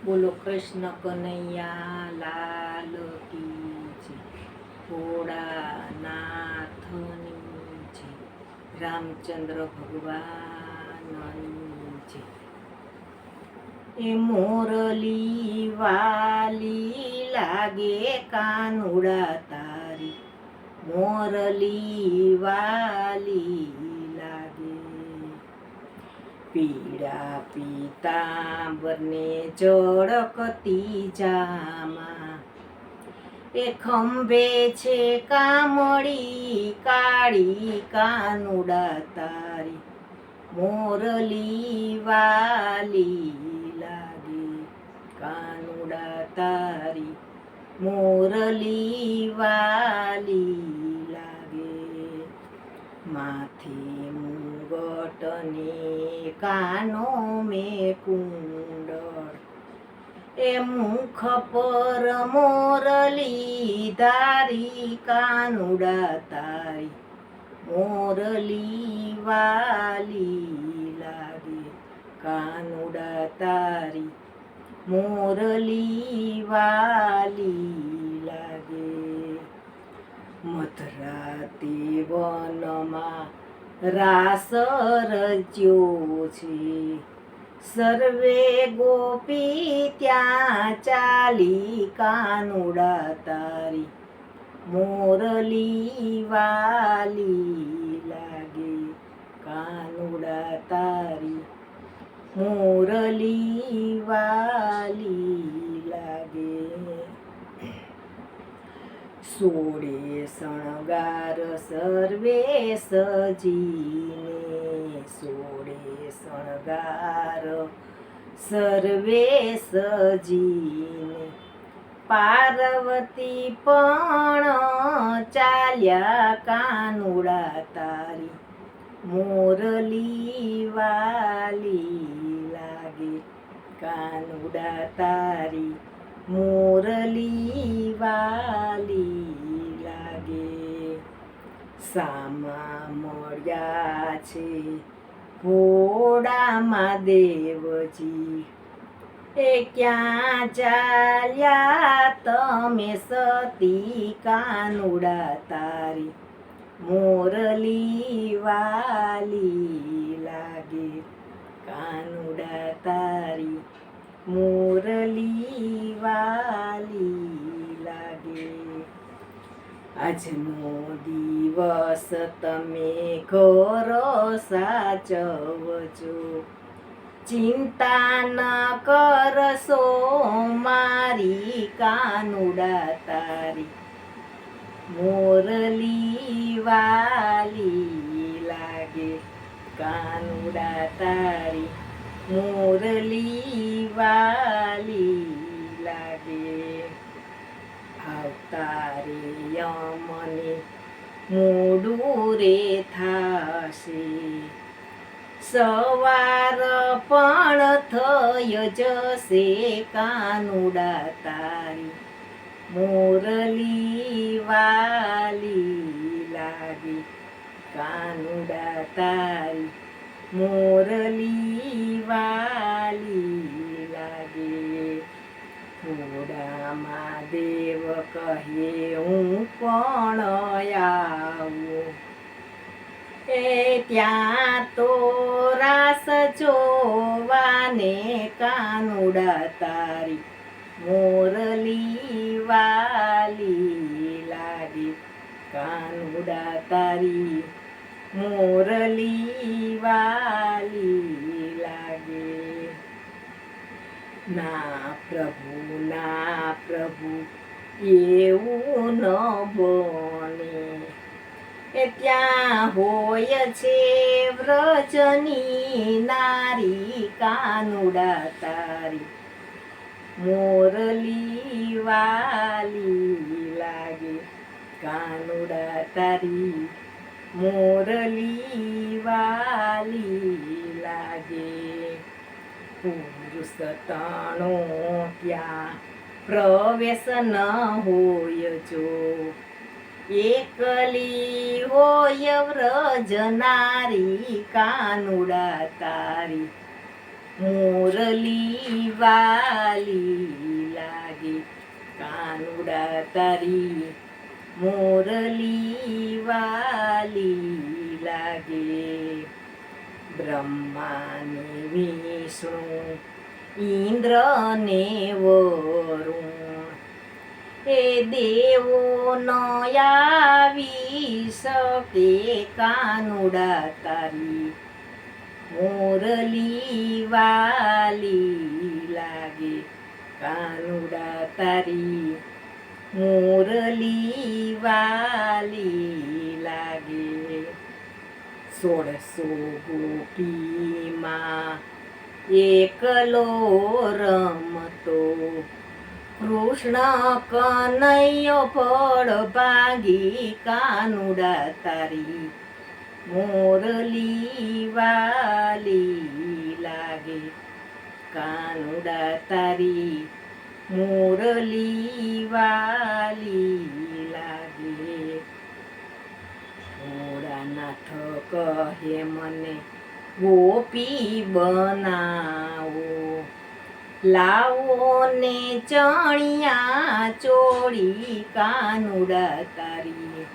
બોલો કૃષ્ણ કનૈયા લાલ કી જય. ભોળાનાથની જય. રામચંદ્ર ભગવાનની જય. એ મોરલી વાલી લાગે કાનુડા તારી, મોરલી વાલી લાગે. પીળા પીતાંબરને ચળકતી જામાં, એ ખંભે છે કામળી કાળી કાનુડા તારી, મોરલી વાલી લાગે. કાનુડા તારી મોરલી વાલી લાગે. માથે મુગટ ને કાનો મેં કુંડળ, એ મુખ પર મોરલી ધારી કાનુડા તારી, મોરલી વાલી લાગે. કાનુડા તારી મોરલી વાલી લાગે. મધરાતે વનમાં રાસ રચ્યો છે, સર્વે ગોપી ત્યાં ચાલી કાનુડા તારી, મોરલી વાલી લાગે. કાનુડા તારી મોરલી વાલી લાગે. સોળે શણગાર સર્વે સજીને, સોળે શણગાર સર્વે સજીને, પાર્વતી પણ ચાલ્યા કાનુડા તારી, મોરલી વાલી લાગે. કાનુડા તારી મોરલી વાલી લાગે. સામા મળ્યા છે ભોળામાં દેવજી, એ ક્યાં ચાલ્યા તમે સતી કાનુડા તારી, મોરલી વાલી લાગે. કાનુડા તારી મોરલી વાલી લાગે. આજનો દિવસ તમે ઘર સાચવજો, ચિંતા ન કરશો મારી કાનુડા તારી, મોરલી વાલી લાગે. કાનુડા તારી મોરલી વાલી લાગે. અવતારે યમને મોડું રે થાશે, સવાર પણ થઈ જશે કાનુડા તારી, મોરલી વાલી લાગે. કાનુડા તારી મોરલી વાલી લાગે. ભોળા દેવ કહે હું પણ આવું, એ ત્યાં તો રાસ જોવાને કાનુડા તારી, મોરલી વાલી લાગે. કાનુડા તારી મોરલી વાલી લાગે. ના પ્રભુ એવું ન બને, એ ત્યાં હોય છે વ્રજની નારી કાનુડા તારી, મોરલી વાલી લાગે. કાનુડા તારી મોરલી વાલી લાગે. પુરુષ તણો ત્યાં પ્રવેશ ન હોય જો, એકલી હોય વ્રજ નારી કાનુડા તારી, મોરલી વાલી લાગે કાનુડા તારી મોરલી વાલી લાગે બ્રહ્માને વિષ્ણુ ઇન્દ્રને વરુણ એ દેવો ન આવી શકે કાનુડા તારી મોરલી વાલી લાગે કાનુડા તારી મોરલી વાલી લાગે 1600 ગોપીમાં એકલો રમતો કૃષ્ણ કનૈયો ફળ ભાગી કાનુડા તારી મોરલી વાલી લાગે કાનુડા તારી મોરલી વાલી લાગે ભોળાનાથ કહે મને ગોપી બનાવો લાવો ને ચણિયા ચોળી કાનુડા તારી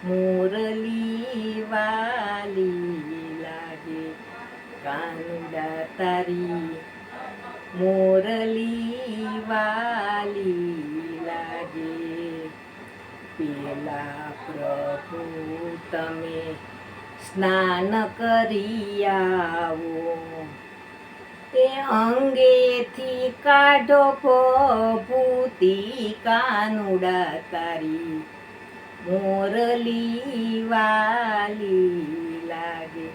મોરલી વાલી લાગે કાનુડા તારી મોરલી વાલી લાગે પેલા પ્રભુ તમે સ્નાન કરી આવો તે અંગેથી કાઢો ભૂતિ કાનુડા તારી મોરલી વાલી લાગે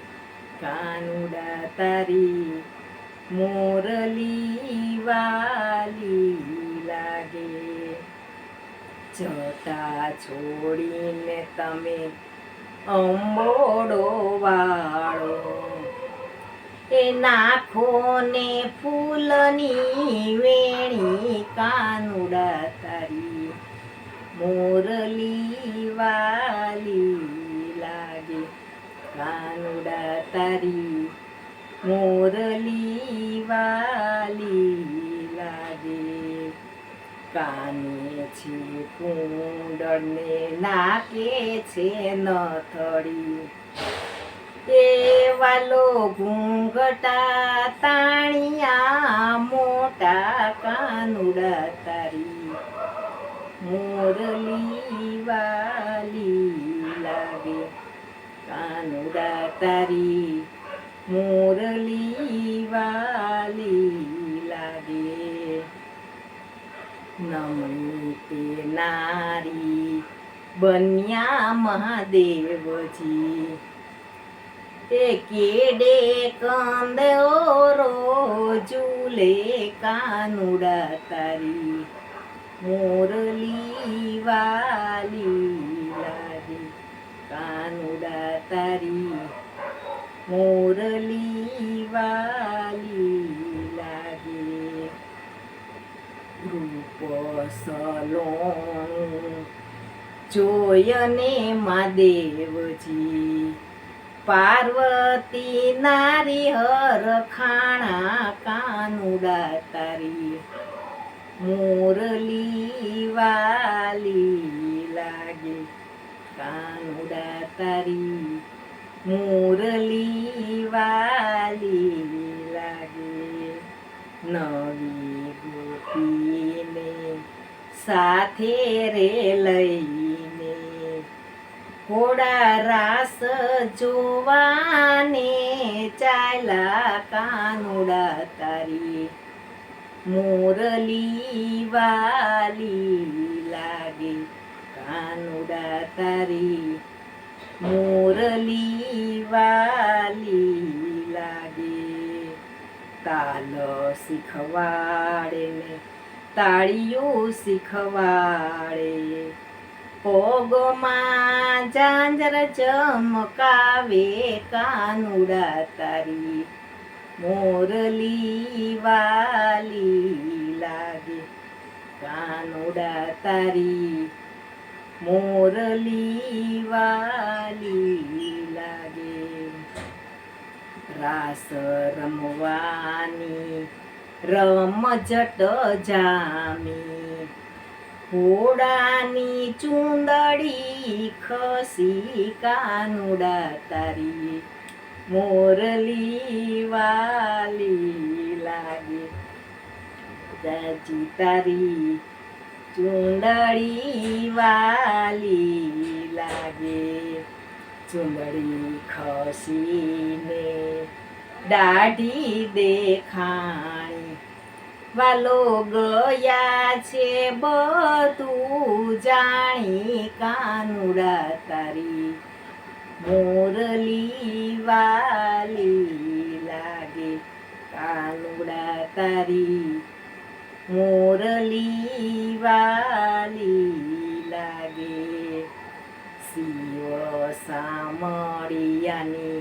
કાનુડા તારી મોરલી વાલી લાગે જટા છોડીને તમે અંબોડો વાળો એ નાખો ને ફૂલની વેણી કાનુડા તારી મોરલી વાલી લાગે કાનુડા તારી મોરલી વાલી લાગે કાને છે કુંડળને નાકે છે નથડી એ વાલો ઘૂંઘટા તાણિયા મોટા કાનુડા તારી મોરલી વાલી લાગે કાનુડા તારી મોરલી વાલી લાગે નમણી તે નારી બન્યા મહાદેવજી તે કેડે કંદોરો ઝૂલે કાનુડા તારી મોરલી વાલી લાગે કાનુડા તારી મોરલી વાલી લાગે રૂપ સલોણું જોયને મહાદેવજી પાર્વતી નારી હરખાણા કાનુડા તારી મોરલી વાલી લાગે કાનુડા તારી મોરલી વાલી લાગે નવી ગોપીને સાથે રે લઈને ઘોડા રાસ જોવાને ચાલ્યા કાનુડા તારી મોરલી વાલી લાગે કાનુડા તારી મોરલી વાલી લાગે તાલ શીખવાડે ને તાળીઓ શીખવાડે પગમાં ઝાંઝર ચમકાવે કાનુડા તારી મોરલી વાલી લાગે કાનુડા તારી મોરલી વાલી લાગે રાસ રમવાની રમઝટ જામી, ઘોડાની ચૂંદડી ખસી કાનુડા તારી, મોરલી વાલી લાગે, જાજી તારી ચૂંદડી વાલી લાગે, ચૂંદડી ખસીને દાઢી દેખાણી, વાલો ગયા છે બધું જાણી, કાનુડા તારી મોરલી વાલી લાગે, કાનુડા તારી મોરલી વાલી લાગે, શિવ સામળિયાની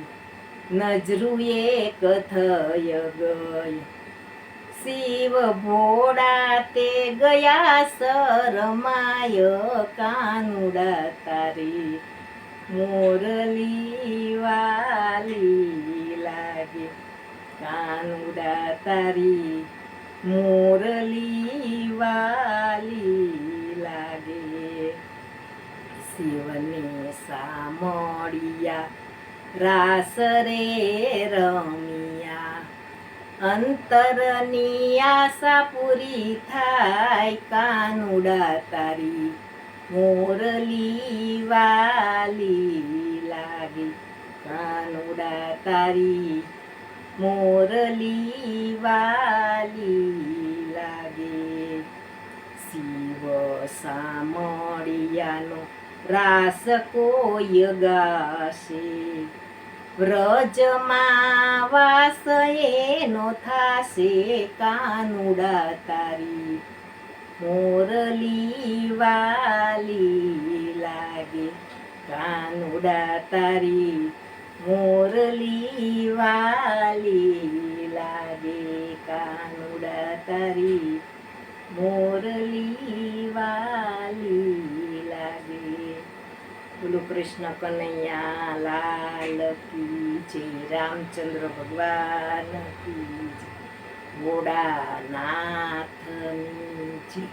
નજરું એક થઈ ગઈ, શિવ ભોળા તે ગયા શરમાય, કાનુડા તારી મોરલી વાલી લાગે, કાનુડા તારી મોરલી વાલી લાગે, શિવને સામળિયા રાસ રે રમિયા, અંતરની આશા પૂરી થાય, કાનુડા તારી મોરલી વાલી લાગે, કાનુડા તારી મોરલી વાલી લાગે, શિવ સામળિયાનો રાસ કોઈ ગાશે, વ્રજમાં વાસ એનો થાશે, કાનુડા તારી મોરલી વાલી લાગે, કાનુડા તારી મોરલી વાલી લાગે, કાનુડા તારી મોરલી વાલી લાગે. બોલો કૃષ્ણ કનૈયા લાલ કી જય, રામચંદ્ર ભગવાન કી જય, ભોળાનાથની જય.